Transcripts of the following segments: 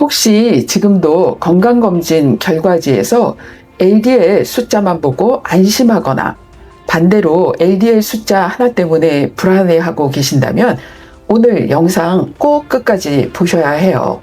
혹시 지금도 건강검진 결과지에서 LDL 숫자만 보고 안심하거나 반대로 LDL 숫자 하나 때문에 불안해하고 계신다면 오늘 영상 꼭 끝까지 보셔야 해요.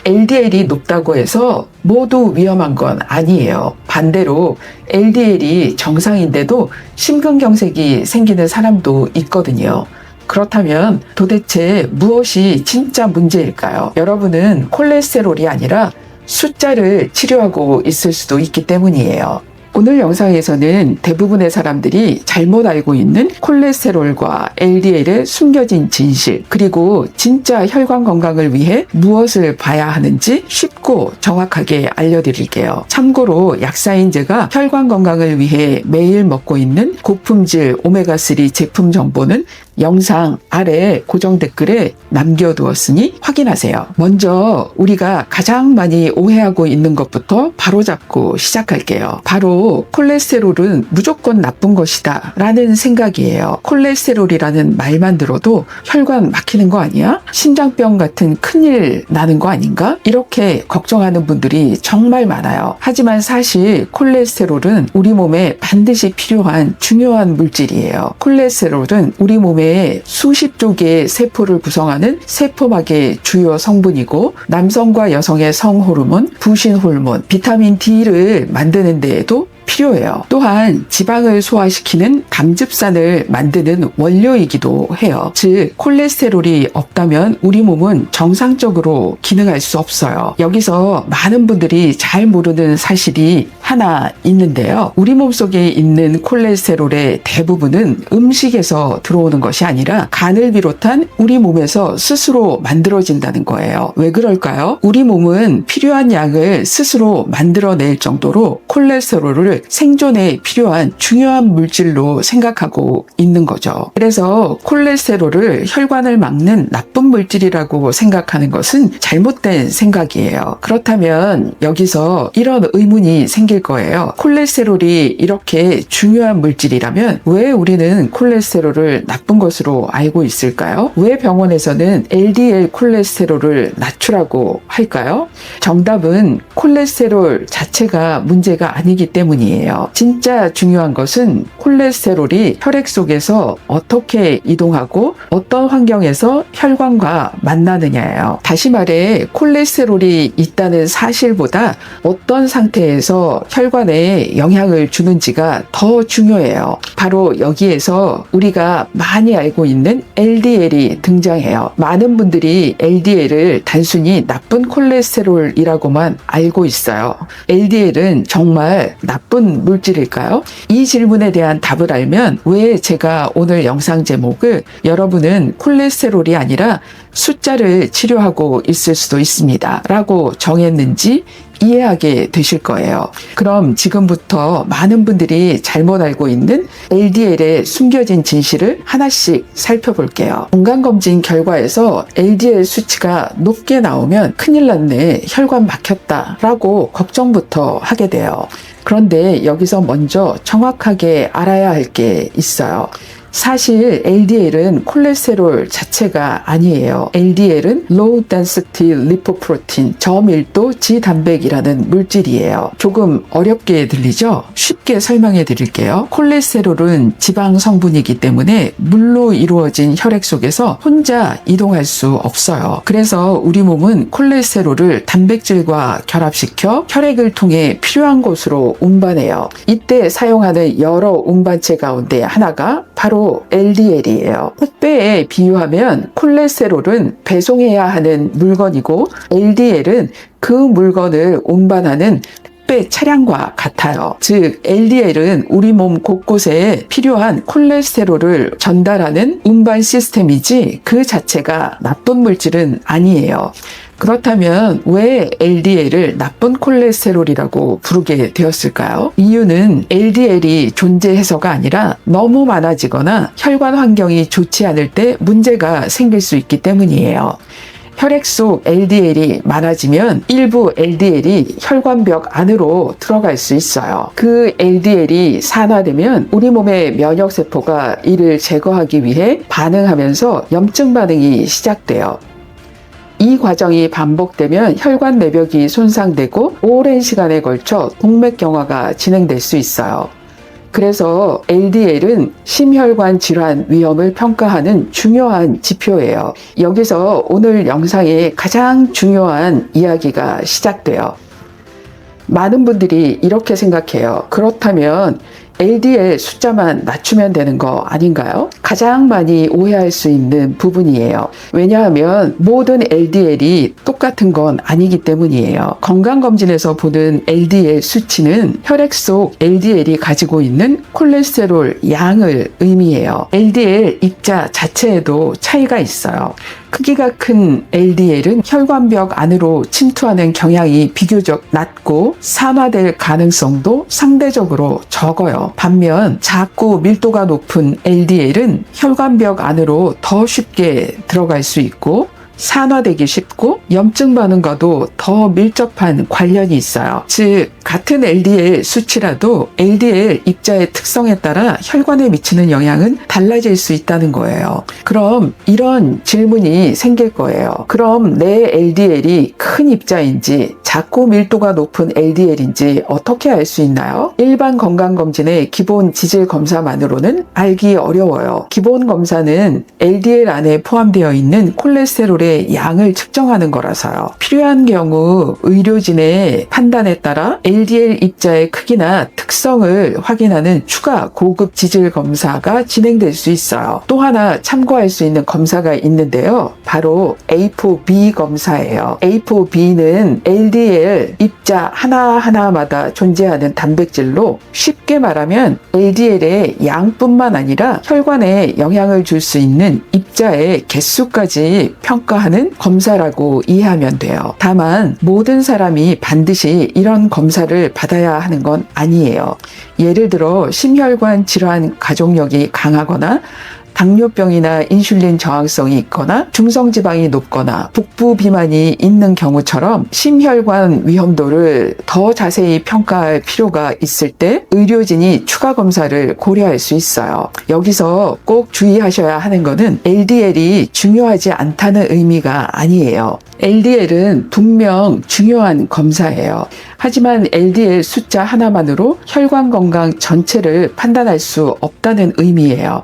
LDL이 높다고 해서 모두 위험한 건 아니에요. 반대로 LDL이 정상인데도 심근경색이 생기는 사람도 있거든요. 그렇다면 도대체 무엇이 진짜 문제일까요? 여러분은 콜레스테롤이 아니라 숫자를 치료하고 있을 수도 있기 때문이에요. 오늘 영상에서는 대부분의 사람들이 잘못 알고 있는 콜레스테롤과 LDL의 숨겨진 진실, 그리고 진짜 혈관 건강을 위해 무엇을 봐야 하는지 쉽고 정확하게 알려드릴게요. 참고로 약사인제가 혈관 건강을 위해 매일 먹고 있는 고품질 오메가3 제품 정보는 영상 아래 고정 댓글에 남겨두었으니 확인하세요. 먼저 우리가 가장 많이 오해하고 있는 것부터 바로잡고 시작할게요. 바로 콜레스테롤은 무조건 나쁜 것이다 라는 생각이에요. 콜레스테롤이라는 말만 들어도 혈관 막히는 거 아니야? 심장병 같은 큰일 나는 거 아닌가? 이렇게 걱정하는 분들이 정말 많아요. 하지만 사실 콜레스테롤은 우리 몸에 반드시 필요한 중요한 물질이에요. 콜레스테롤은 우리 몸에 수십조 개의 세포를 구성하는 세포막의 주요 성분이고, 남성과 여성의 성호르몬, 부신호르몬, 비타민 D를 만드는 데에도 필요해요. 또한 지방을 소화시키는 담즙산을 만드는 원료이기도 해요. 즉 콜레스테롤이 없다면 우리 몸은 정상적으로 기능할 수 없어요. 여기서 많은 분들이 잘 모르는 사실이 하나 있는데요. 우리 몸속에 있는 콜레스테롤의 대부분은 음식에서 들어오는 것이 아니라 간을 비롯한 우리 몸에서 스스로 만들어진다는 거예요. 왜 그럴까요? 우리 몸은 필요한 양을 스스로 만들어낼 정도로 콜레스테롤을 생존에 필요한 중요한 물질로 생각하고 있는 거죠. 그래서 콜레스테롤을 혈관을 막는 나쁜 물질이라고 생각하는 것은 잘못된 생각이에요. 그렇다면 여기서 이런 의문이 생길 거예요. 콜레스테롤이 이렇게 중요한 물질이라면 왜 우리는 콜레스테롤을 나쁜 것으로 알고 있을까요? 왜 병원에서는 LDL 콜레스테롤을 낮추라고 할까요? 정답은 콜레스테롤 자체가 문제가 아니기 때문이에요. 진짜 중요한 것은 콜레스테롤이 혈액 속에서 어떻게 이동하고 어떤 환경에서 혈관과 만나느냐예요. 다시 말해 콜레스테롤이 있다는 사실보다 어떤 상태에서 혈관에 영향을 주는지가 더 중요해요. 바로 여기에서 우리가 많이 알고 있는 LDL이 등장해요. 많은 분들이 LDL을 단순히 나쁜 콜레스테롤이라고만 알고 있어요. LDL은 정말 나쁜 물질일까요? 이 질문에 대한 답을 알면 왜 제가 오늘 영상 제목을 여러분은 콜레스테롤이 아니라 숫자를 치료하고 있을 수도 있습니다 라고 정했는지 이해하게 되실 거예요. 그럼 지금부터 많은 분들이 잘못 알고 있는 LDL의 숨겨진 진실을 하나씩 살펴볼게요. 건강검진 결과에서 LDL 수치가 높게 나오면 큰일 났네, 혈관 막혔다 라고 걱정부터 하게 돼요. 그런데 여기서 먼저 정확하게 알아야 할 게 있어요. 사실 LDL은 콜레스테롤 자체가 아니에요. LDL은 Low Density Lipoprotein, 저밀도 지단백이라는 물질이에요. 조금 어렵게 들리죠? 쉽게 설명해 드릴게요. 콜레스테롤은 지방 성분이기 때문에 물로 이루어진 혈액 속에서 혼자 이동할 수 없어요. 그래서 우리 몸은 콜레스테롤을 단백질과 결합시켜 혈액을 통해 필요한 곳으로 운반해요. 이때 사용하는 여러 운반체 가운데 하나가 바로 LDL이에요. 택배에 비유하면 콜레스테롤은 배송해야 하는 물건이고 LDL은 그 물건을 운반하는 택배 차량과 같아요. 즉 LDL은 우리 몸 곳곳에 필요한 콜레스테롤을 전달하는 운반 시스템이지 그 자체가 나쁜 물질은 아니에요. 그렇다면 왜 LDL을 나쁜 콜레스테롤이라고 부르게 되었을까요? 이유는 LDL이 존재해서가 아니라 너무 많아지거나 혈관 환경이 좋지 않을 때 문제가 생길 수 있기 때문이에요. 혈액 속 LDL이 많아지면 일부 LDL이 혈관벽 안으로 들어갈 수 있어요. 그 LDL이 산화되면 우리 몸의 면역세포가 이를 제거하기 위해 반응하면서 염증 반응이 시작돼요. 이 과정이 반복되면 혈관 내벽이 손상되고 오랜 시간에 걸쳐 동맥경화가 진행될 수 있어요. 그래서 LDL은 심혈관 질환 위험을 평가하는 중요한 지표예요. 여기서 오늘 영상의 가장 중요한 이야기가 시작돼요. 많은 분들이 이렇게 생각해요. 그렇다면 LDL 숫자만 낮추면 되는 거 아닌가요? 가장 많이 오해할 수 있는 부분이에요. 왜냐하면 모든 LDL이 똑같은 건 아니기 때문이에요. 건강검진에서 보는 LDL 수치는 혈액 속 LDL이 가지고 있는 콜레스테롤 양을 의미해요. LDL 입자 자체에도 차이가 있어요. 크기가 큰 LDL은 혈관벽 안으로 침투하는 경향이 비교적 낮고 산화될 가능성도 상대적으로 적어요. 반면 작고 밀도가 높은 LDL은 혈관벽 안으로 더 쉽게 들어갈 수 있고 산화되기 쉽고 염증 반응과도 더 밀접한 관련이 있어요. 즉 같은 LDL 수치라도 LDL 입자의 특성에 따라 혈관에 미치는 영향은 달라질 수 있다는 거예요. 그럼 이런 질문이 생길 거예요. 그럼 내 LDL이 큰 입자인지 작고 밀도가 높은 LDL인지 어떻게 알 수 있나요? 일반 건강검진의 기본 지질 검사만으로는 알기 어려워요. 기본 검사는 LDL 안에 포함되어 있는 콜레스테롤의 양을 측정하는 거라서요. 필요한 경우 의료진의 판단에 따라 LDL 입자의 크기나 특성을 확인하는 추가 고급 지질 검사가 진행될 수 있어요. 또 하나 참고할 수 있는 검사가 있는데요. 바로 A4B 검사예요. A4B는 LDL 입자 하나하나마다 존재하는 단백질로 쉽게 말하면 LDL의 양뿐만 아니라 혈관에 영향을 줄 수 있는 입자의 개수까지 평가하는 검사라고 이해하면 돼요. 다만 모든 사람이 반드시 이런 검사를 받아야 하는 건 아니에요. 예를 들어 심혈관 질환 가족력이 강하거나 당뇨병이나 인슐린 저항성이 있거나 중성지방이 높거나 북부 비만이 있는 경우처럼 심혈관 위험도를 더 자세히 평가할 필요가 있을 때 의료진이 추가 검사를 고려할 수 있어요. 여기서 꼭 주의하셔야 하는 것은 LDL이 중요하지 않다는 의미가 아니에요. LDL은 분명 중요한 검사예요. 하지만 LDL 숫자 하나만으로 혈관 건강 전체를 판단할 수 없다는 의미예요.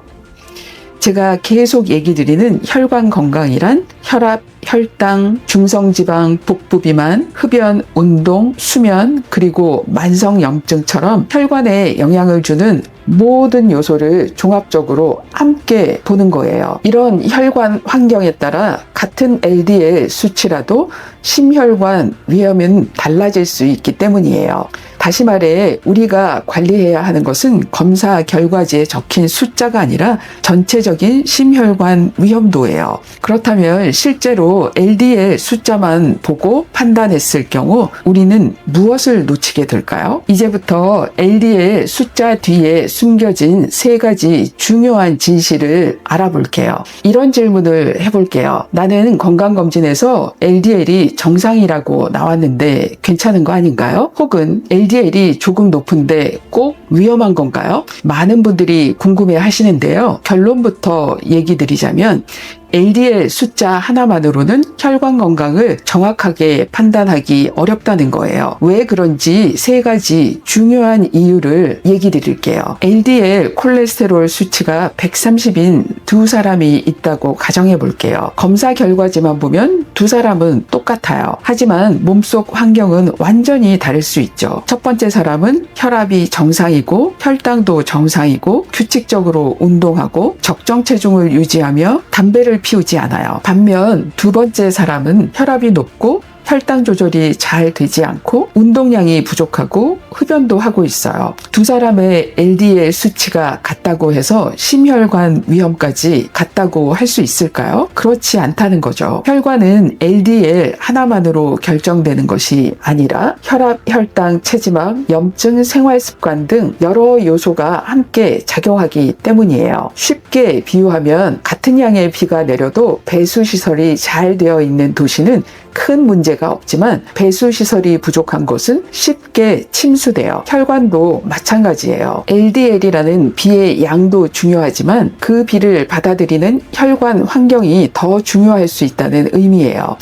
제가 계속 얘기 드리는 혈관 건강이란 혈압, 혈당, 중성지방, 복부비만, 흡연, 운동, 수면, 그리고 만성염증처럼 혈관에 영향을 주는 모든 요소를 종합적으로 함께 보는 거예요. 이런 혈관 환경에 따라 같은 LDL 수치라도 심혈관 위험은 달라질 수 있기 때문이에요. 다시 말해 우리가 관리해야 하는 것은 검사 결과지에 적힌 숫자가 아니라 전체적인 심혈관 위험도예요. 그렇다면 실제로 LDL 숫자만 보고 판단했을 경우 우리는 무엇을 놓치게 될까요? 이제부터 LDL 숫자 뒤에 숨겨진 세 가지 중요한 진실을 알아볼게요. 이런 질문을 해볼게요. 나는 건강검진에서 LDL이 정상이라고 나왔는데 괜찮은 거 아닌가요? 혹은 LDL이 조금 높은데 꼭 위험한 건가요? 많은 분들이 궁금해 하시는데요. 결론부터 얘기 드리자면 LDL 숫자 하나만으로는 혈관 건강을 정확하게 판단하기 어렵다는 거예요. 왜 그런지 세 가지 중요한 이유를 얘기 드릴게요. LDL 콜레스테롤 수치가 130인 두 사람이 있다고 가정해 볼게요. 검사 결과지만 보면 두 사람은 똑같아요. 하지만 몸속 환경은 완전히 다를 수 있죠. 첫 번째 사람은 혈압이 정상이고 혈당도 정상이고 규칙적으로 운동하고 적정 체중을 유지하며 담배를 피우지 않아요. 반면 두 번째 사람은 혈압이 높고 혈당 조절이 잘 되지 않고 운동량이 부족하고 흡연도 하고 있어요. 두 사람의 LDL 수치가 같다고 해서 심혈관 위험까지 같다고 할 수 있을까요? 그렇지 않다는 거죠. 혈관은 LDL 하나만으로 결정되는 것이 아니라 혈압, 혈당, 체지방, 염증, 생활습관 등 여러 요소가 함께 작용하기 때문이에요. 쉽게 비유하면 같은 양의 비가 내려도 배수시설이 잘 되어 있는 도시는 큰 문제가 데가 없지만 배수 시설이 부족한 곳은 쉽게 침수돼요. 혈관도 마찬가지예요. LDL이라는 비의 양도 중요하지만 그 비를 받아들이는 혈관 환경이 더 중요할 수 있다는 의미예요.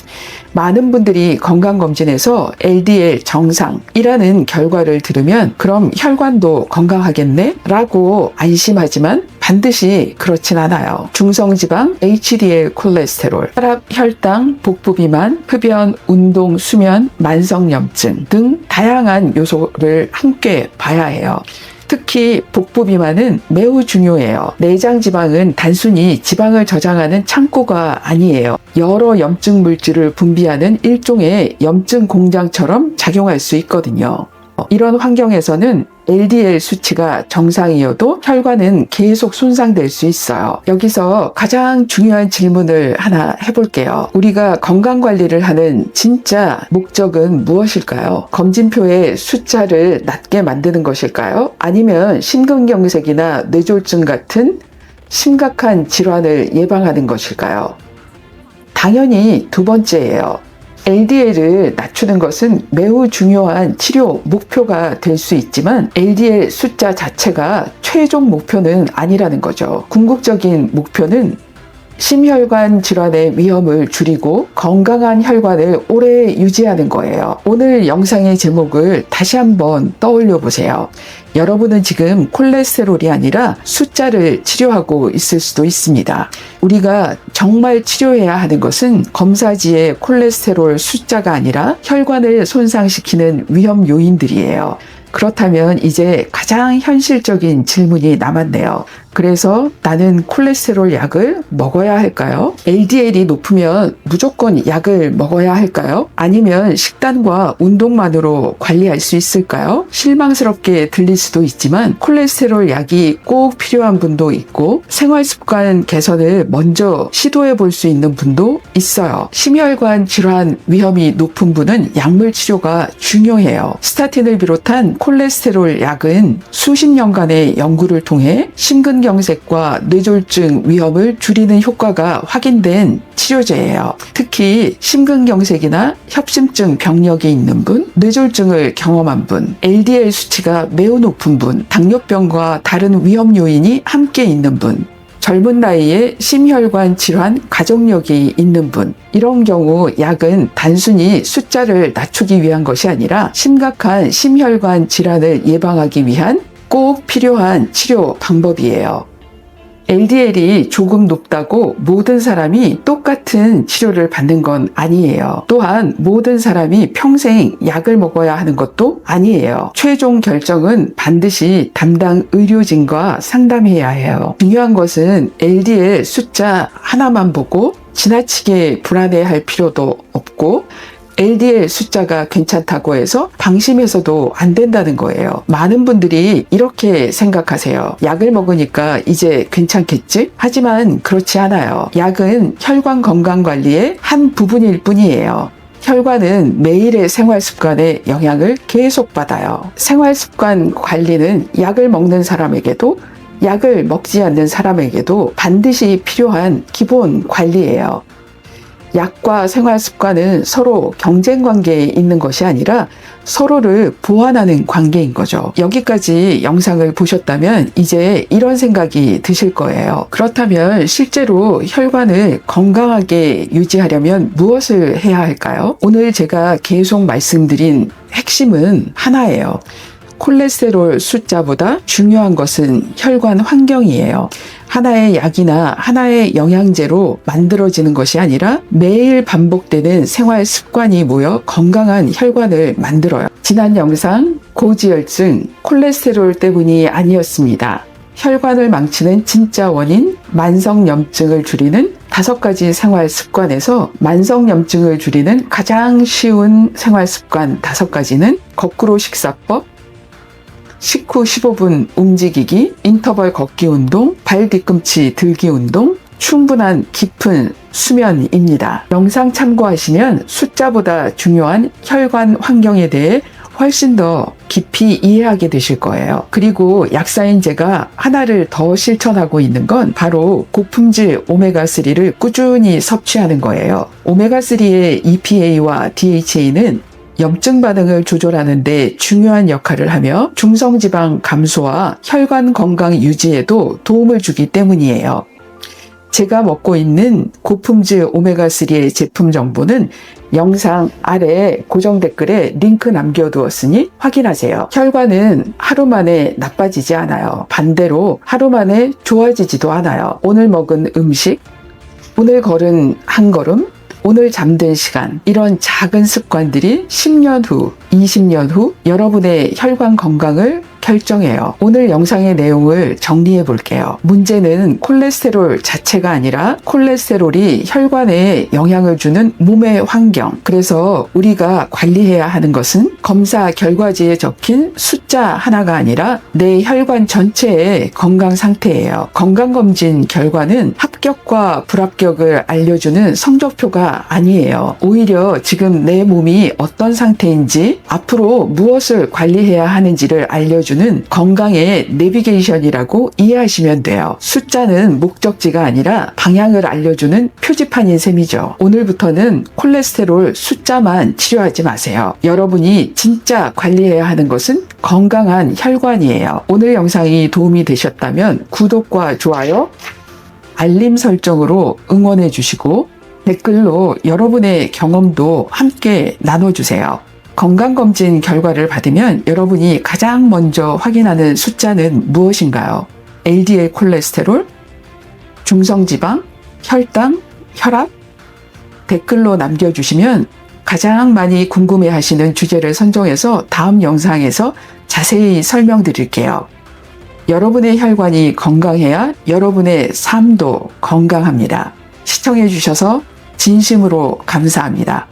많은 분들이 건강검진에서 LDL 정상이라는 결과를 들으면 그럼 혈관도 건강하겠네? 라고 안심하지만 반드시 그렇진 않아요. 중성지방, HDL 콜레스테롤, 혈압, 혈당, 복부비만, 흡연, 운동, 수면, 만성염증 등 다양한 요소를 함께 봐야 해요. 특히 복부 비만은 매우 중요해요. 내장 지방은 단순히 지방을 저장하는 창고가 아니에요. 여러 염증 물질을 분비하는 일종의 염증 공장처럼 작용할 수 있거든요. 이런 환경에서는 LDL 수치가 정상이어도 혈관은 계속 손상될 수 있어요. 여기서 가장 중요한 질문을 하나 해볼게요. 우리가 건강관리를 하는 진짜 목적은 무엇일까요? 검진표에 숫자를 낮게 만드는 것일까요? 아니면 심근경색이나 뇌졸중 같은 심각한 질환을 예방하는 것일까요? 당연히 두 번째예요. LDL을 낮추는 것은 매우 중요한 치료 목표가 될 수 있지만 LDL 숫자 자체가 최종 목표는 아니라는 거죠. 궁극적인 목표는 심혈관 질환의 위험을 줄이고 건강한 혈관을 오래 유지하는 거예요. 오늘 영상의 제목을 다시 한번 떠올려 보세요. 여러분은 지금 콜레스테롤이 아니라 숫자를 치료하고 있을 수도 있습니다. 우리가 정말 치료해야 하는 것은 검사지의 콜레스테롤 숫자가 아니라 혈관을 손상시키는 위험 요인들이에요. 그렇다면 이제 가장 현실적인 질문이 남았네요. 그래서 나는 콜레스테롤 약을 먹어야 할까요? LDL이 높으면 무조건 약을 먹어야 할까요? 아니면 식단과 운동만으로 관리할 수 있을까요? 실망스럽게 들릴 수도 있지만 콜레스테롤 약이 꼭 필요한 분도 있고 생활습관 개선을 먼저 시도해 볼 수 있는 분도 있어요. 심혈관 질환 위험이 높은 분은 약물 치료가 중요해요. 스타틴을 비롯한 콜레스테롤 약은 수십 년간의 연구를 통해 심근경색과 뇌졸중 위험을 줄이는 효과가 확인된 치료제예요. 특히 심근경색이나 협심증 병력이 있는 분, 뇌졸중을 경험한 분, LDL 수치가 매우 높은 분, 당뇨병과 다른 위험 요인이 함께 있는 분, 젊은 나이에 심혈관 질환 가족력이 있는 분, 이런 경우 약은 단순히 숫자를 낮추기 위한 것이 아니라 심각한 심혈관 질환을 예방하기 위한 꼭 필요한 치료 방법이에요. LDL이 조금 높다고 모든 사람이 똑같은 치료를 받는 건 아니에요. 또한 모든 사람이 평생 약을 먹어야 하는 것도 아니에요. 최종 결정은 반드시 담당 의료진과 상담해야 해요. 중요한 것은 LDL 숫자 하나만 보고 지나치게 불안해할 필요도 없고 LDL 숫자가 괜찮다고 해서 방심해서도 안 된다는 거예요. 많은 분들이 이렇게 생각하세요. 약을 먹으니까 이제 괜찮겠지? 하지만 그렇지 않아요. 약은 혈관 건강 관리의 한 부분일 뿐이에요. 혈관은 매일의 생활 습관에 영향을 계속 받아요. 생활 습관 관리는 약을 먹는 사람에게도 약을 먹지 않는 사람에게도 반드시 필요한 기본 관리예요. 약과 생활 습관은 서로 경쟁 관계에 있는 것이 아니라 서로를 보완하는 관계인 거죠. 여기까지 영상을 보셨다면 이제 이런 생각이 드실 거예요. 그렇다면 실제로 혈관을 건강하게 유지하려면 무엇을 해야 할까요? 오늘 제가 계속 말씀드린 핵심은 하나예요. 콜레스테롤 숫자보다 중요한 것은 혈관 환경이에요. 하나의 약이나 하나의 영양제로 만들어지는 것이 아니라 매일 반복되는 생활 습관이 모여 건강한 혈관을 만들어요. 지난 영상 고지혈증, 콜레스테롤 때문이 아니었습니다. 혈관을 망치는 진짜 원인, 만성염증을 줄이는 5가지 생활 습관에서 만성염증을 줄이는 가장 쉬운 생활 습관 5가지는 거꾸로 식사법, 식후 15분 움직이기, 인터벌 걷기 운동, 발 뒤꿈치 들기 운동, 충분한 깊은 수면입니다. 영상 참고하시면 숫자보다 중요한 혈관 환경에 대해 훨씬 더 깊이 이해하게 되실 거예요. 그리고 약사인 제가 하나를 더 실천하고 있는 건 바로 고품질 오메가3를 꾸준히 섭취하는 거예요. 오메가3의 EPA와 DHA는 염증 반응을 조절하는 데 중요한 역할을 하며 중성지방 감소와 혈관 건강 유지에도 도움을 주기 때문이에요. 제가 먹고 있는 고품질 오메가3의 제품 정보는 영상 아래 고정 댓글에 링크 남겨두었으니 확인하세요. 혈관은 하루 만에 나빠지지 않아요. 반대로 하루 만에 좋아지지도 않아요. 오늘 먹은 음식, 오늘 걸은 한 걸음, 오늘 잠든 시간, 이런 작은 습관들이 10년 후, 20년 후 여러분의 혈관 건강을 결정해요. 오늘 영상의 내용을 정리해 볼게요. 문제는 콜레스테롤 자체가 아니라 콜레스테롤이 혈관에 영향을 주는 몸의 환경. 그래서 우리가 관리해야 하는 것은 검사 결과지에 적힌 숫자 하나가 아니라 내 혈관 전체의 건강 상태예요. 건강검진 결과는 합격과 불합격을 알려주는 성적표가 아니에요. 오히려 지금 내 몸이 어떤 상태인지, 앞으로 무엇을 관리해야 하는지를 알려주는 건강의 내비게이션이라고 이해하시면 돼요. 숫자는 목적지가 아니라 방향을 알려주는 표지판인 셈이죠. 오늘부터는 콜레스테롤 숫자만 치료하지 마세요. 여러분이 진짜 관리해야 하는 것은 건강한 혈관이에요. 오늘 영상이 도움이 되셨다면 구독과 좋아요, 알림 설정으로 응원해 주시고 댓글로 여러분의 경험도 함께 나눠주세요. 건강검진 결과를 받으면 여러분이 가장 먼저 확인하는 숫자는 무엇인가요? LDL 콜레스테롤, 중성지방, 혈당, 혈압? 댓글로 남겨주시면 가장 많이 궁금해하시는 주제를 선정해서 다음 영상에서 자세히 설명드릴게요. 여러분의 혈관이 건강해야 여러분의 삶도 건강합니다. 시청해주셔서 진심으로 감사합니다.